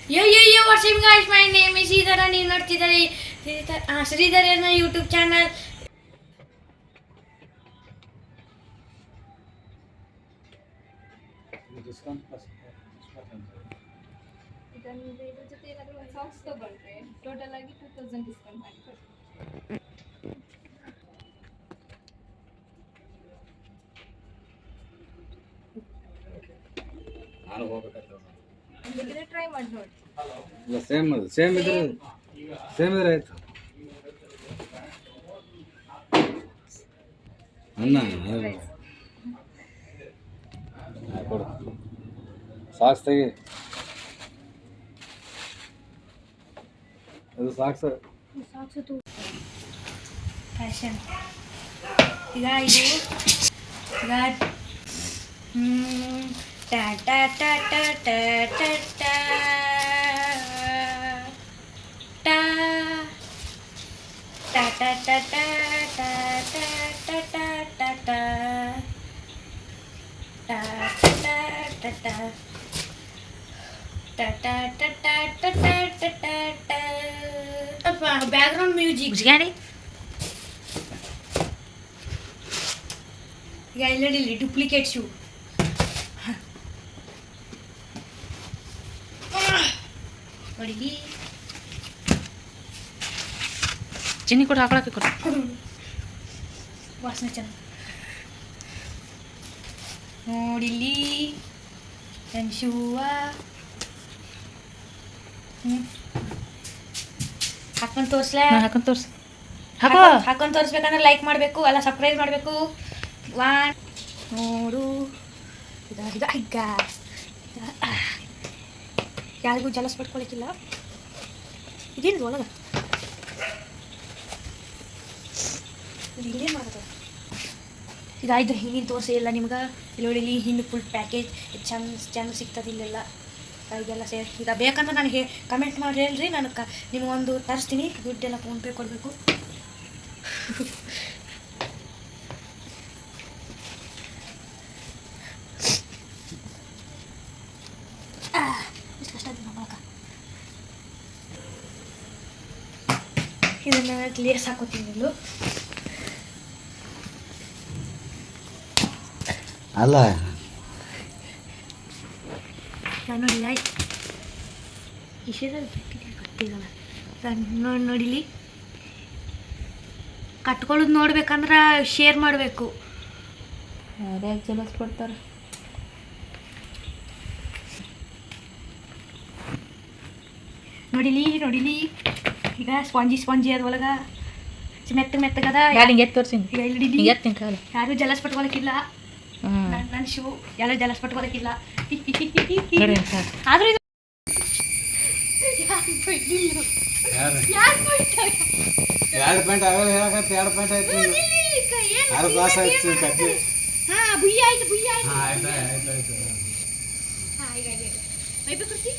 Yo, what's up guys? My name is Sridhar and you know Sridhar is my YouTube channel. ಇದರ ಜೊತೆ ಏನಾದರೂ ಒಂದು socks ತಗೊಂಡ್ರೆ total ಆಗಿ 2000 ಡಿಸ್ಕೌಂಟ್ ಮಾಡಿ ಕೊಡ್ತೀನಿ. ನಾನು ಹೋಗ್ಬೇಕಾದ್ರೆ ಬೇಕಿದ್ರೆ ಟ್ರೈ ಮಾಡಿ ನೋಡಿ. ಇಲ್ಲ ಸೇಮ್ ಇದ್ರೆ ಆಯ್ತು. ಅನ್ನ ಕೊಡು ಸಾಕ್ಸ್ ತೆಗಿ. ಅದು ಸಾಕ್ಸ್ ಫ್ಯಾಷನ್ ಈಗ ಇದು ಈಗ ಟಾ ಟಾ ಟಾ ಟಾ ಟಾ ಟಾ ಟಾ ಟಾ ಟಾ ಟಾ ಟಾ ಟಾ ಟಾ ಟಾ ಟಾ ಟಾ ಟಾ ಬ್ಯಾಕ್ಗ್ರೌಂಡ್ ಮ್ಯೂಸಿಕ್ ಗಾಡಿ ಈಗ ಇಲ್ಲಿ ಡೂಪ್ಲಿಕೇಟ್ ಶೂ ನೋಡಿ ಚಿನ್ನಿ ಕೊಡು ಹಾಕೊಳಕ್ಕೆ ಕೊಡು ವಾಸನೆ ಚೆನ್ನಾಗಿ ನೋಡಿಲ್ಲಿ ನನ್ನ ಶೂವ ಹಾಕೊಂಡು ತೋರಿಸ್ಲಾ ಹಾಕೊಂಡು ತೋರ್ಸು ಹಾಕೊಂಡು ತೋರಿಸ್ಬೇಕಂದ್ರೆ ಲೈಕ್ ಮಾಡಬೇಕು ಅಲ್ಲ ಸಬ್ಸ್ಕ್ರೈಬ್ ಮಾಡಬೇಕು ನೋಡು ಈಗ ಯಾರಿಗೂ ಜಲಸ್ ಪಡ್ಕೊಳಕ್ಕಿಲ್ಲ ಇದೇನು ಒಳಗೆ ಇಲ್ಲೇನು ಮಾಡೋದು ಈಗ ಇದ್ರ ಹಿಂದಿನ ತೋರಿಸಿ ಇಲ್ಲ ನಿಮ್ಗೆ ಇಲ್ಲಿ ನೋಡಿ ಇಲ್ಲಿ ಹಿಂದೆ ಫುಲ್ ಪ್ಯಾಕೇಜ್ ಚೆಂದ ಸಿಗ್ತದೆ ಇಲ್ಲೆಲ್ಲ ಈಗೆಲ್ಲ ಸೇರಿ ಈಗ ಬೇಕಂದ್ರೆ ನನಗೆ ಕಮೆಂಟ್ ಮಾಡಿ ಹೇಳ್ರಿ ನಾನು ನಿಮಗೊಂದು ತರಿಸ್ತೀನಿ ದುಡ್ಡೆಲ್ಲ ಫೋನ್ಪೇ ಕೊಡಬೇಕು ಇಷ್ಟು ಕಷ್ಟ ಆಗಿದೆ ನೋಡೋಕೆ ಇದನ್ನು ಲೇಸ್ ಹಾಕೋತೀನಿ ಇಲ್ಲು ಅಲ್ಲ ನಾನು ನೋಡಿಲ್ಲ ಇಷ್ಟೇ ಕಟ್ಟಿಗಲ್ಲ ನೋಡಿಲಿ ಕಟ್ಕೊಳ್ಳೋದು ನೋಡ್ಬೇಕಂದ್ರೆ ಶೇರ್ ಮಾಡಬೇಕು ಯಾರ್ಯಾಕೆ ಜಲಸ್ ಕೊಡ್ತಾರೆ ನೋಡಿಲಿ ಈಗ ಸ್ಪಾಂಜಿ ಅದ್ರೊಳಗೆ ಮೆತ್ತಗದ ಯಾರು ಎತ್ತು ತೋರಿಸಿನಿ ಈಗ ಇಲ್ಲಿ ಎತ್ತಿನ ಕಾಲು ಯಾರು ಜಲಸ್ ಪಟ್ಕೊಳಕ್ಕಿಲ್ಲ ನನ್ನ ಶೂ ಎಲ್ಲ ಜಲಸ್ ಪಟ್ಕೊಳಕ್ಕಿಲ್ಲ ಆದ್ರೆ ಎರಡು ಪ್ಯಾಂಟ್ ಅವೆಲ್ಲ ಹೇಳಕತ್ತೆ. ಎರಡು ಪ್ಯಾಂಟ್ ಆಯ್ತು ಆರು ಕ್ಲಾಸ್ ಆಯ್ತು ಕಜ್ಜಿ. ಬುಯ್ಯ ಆಯ್ತು ಆಯ್ತು ಈಗ ಕೊಡ್ತಿ